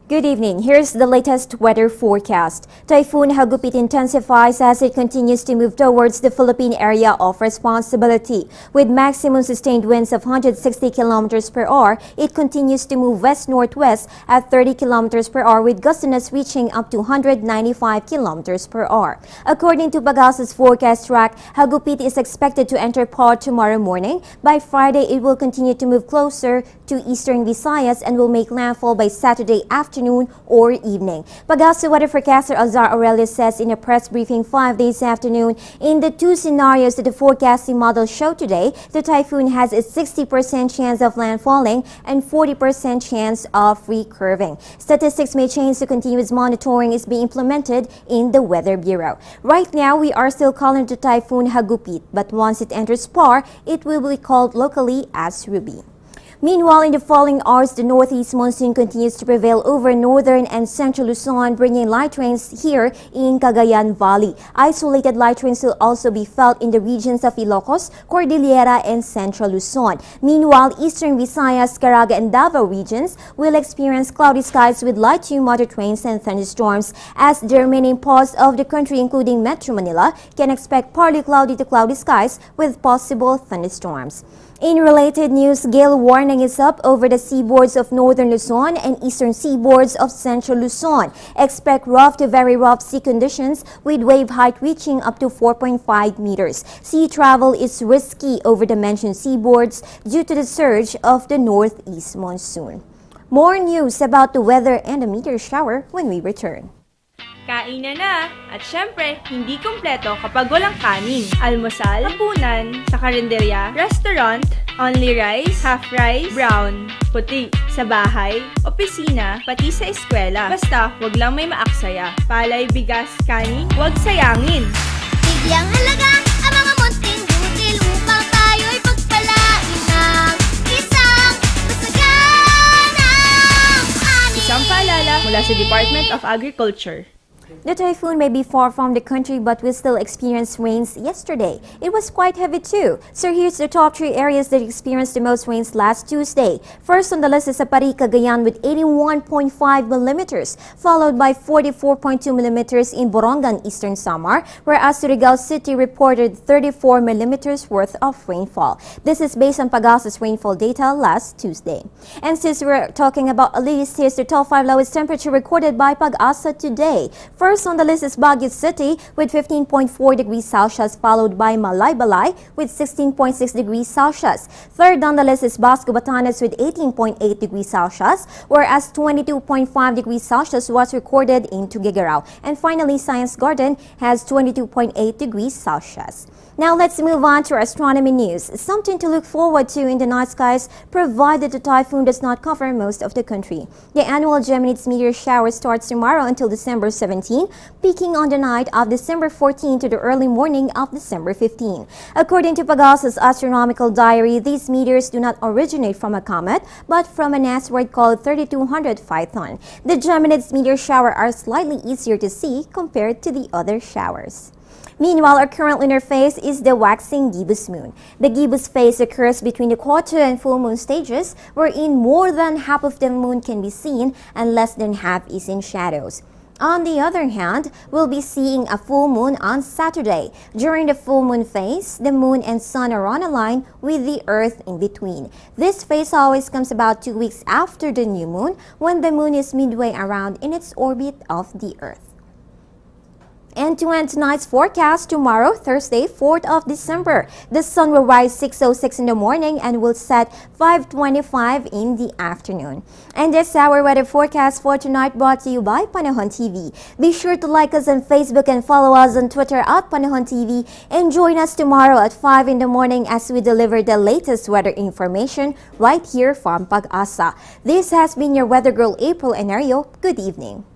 Good evening. Here's the latest weather forecast. Typhoon Hagupit intensifies as it continues to move towards the Philippine area of responsibility. With maximum sustained winds of 160 kilometers per hour, it continues to move west-northwest at 30 kilometers per hour with gustiness reaching up to 195 kilometers per hour. According to Pag-asa's forecast track, Hagupit is expected to enter port tomorrow morning. By Friday, it will continue to move closer to eastern Visayas and will make landfall by Saturday afternoon or evening. Pag-asa weather forecaster Azar Aurelio says in a press briefing 5 days afternoon, in the two scenarios that the forecasting model showed today, the typhoon has a 60% chance of landfalling and 40% chance of recurving. Statistics may change, so continuous monitoring is being implemented in the Weather Bureau. Right now, we are still calling the typhoon Hagupit, but once it enters PAR, it will be called locally as Ruby. Meanwhile, in the following hours, the northeast monsoon continues to prevail over northern and central Luzon, bringing light rains here in Cagayan Valley. Isolated light rains will also be felt in the regions of Ilocos, Cordillera, and central Luzon. Meanwhile, eastern Visayas, Caraga, and Davao regions will experience cloudy skies with light to moderate rains and thunderstorms, as the remaining parts of the country, including Metro Manila, can expect partly cloudy to cloudy skies with possible thunderstorms. In related news, gale warning is up over the seaboards of northern Luzon and eastern seaboards of central Luzon. Expect rough to very rough sea conditions with wave height reaching up to 4.5 meters. Sea travel is risky over the mentioned seaboards due to the surge of the northeast monsoon. More news about the weather and the meteor shower when we return. Kainan na! At syempre, hindi kumpleto kapag walang kanin. Almusal, hapunan, sa karinderya, restaurant, only rice, half rice, brown, puti. Sa bahay, opisina, pati sa eskwela. Basta, wag lang may maaksaya. Palay, bigas, kanin, wag sayangin. Bigyang halaga ang mga munting butil upang tayo'y pagpalain ng isang masaganang ani. Isang paalala mula sa Department of Agriculture. The typhoon may be far from the country but will still experience rains yesterday. It was quite heavy too. So here's the top 3 areas that experienced the most rains last Tuesday. First on the list is Apari, Cagayan with 81.5 millimeters, followed by 44.2 millimeters in Borongan, Eastern Samar, whereas Surigao City reported 34 millimeters worth of rainfall. This is based on Pag-asa's rainfall data last Tuesday. And since we're talking about Alis, here's the top 5 lowest temperature recorded by Pag-asa today. First on the list is Baguio City with 15.4 degrees Celsius, followed by Malaybalay with 16.6 degrees Celsius. Third on the list is Basco Batanes with 18.8 degrees Celsius, whereas 22.5 degrees Celsius was recorded in Tuguegarao. And finally, Science Garden has 22.8 degrees Celsius. Now let's move on to our astronomy news. Something to look forward to in the night skies, provided the typhoon does not cover most of the country. The annual Geminids meteor shower starts tomorrow until December 17, peaking on the night of December 14 to the early morning of December 15. According to Pag-asa's astronomical diary, these meteors do not originate from a comet, but from an asteroid called 3200 Phaethon. The Geminids meteor shower are slightly easier to see compared to the other showers. Meanwhile, our current lunar phase is the waxing gibbous moon. The gibbous phase occurs between the quarter and full moon stages, wherein more than half of the moon can be seen and less than half is in shadows. On the other hand, we'll be seeing a full moon on Saturday. During the full moon phase, the moon and sun are on a line with the earth in between. This phase always comes about 2 weeks after the new moon, when the moon is midway around in its orbit of the earth. And to end tonight's forecast, tomorrow, Thursday, 4th of December, the sun will rise 6:06 in the morning and will set 5:25 in the afternoon. And that's our weather forecast for tonight, brought to you by Panahon TV. Be sure to like us on Facebook and follow us on Twitter at Panahon TV, and join us tomorrow at 5 in the morning as we deliver the latest weather information right here from Pag-asa. This has been your weather girl, April Enerio. Good evening.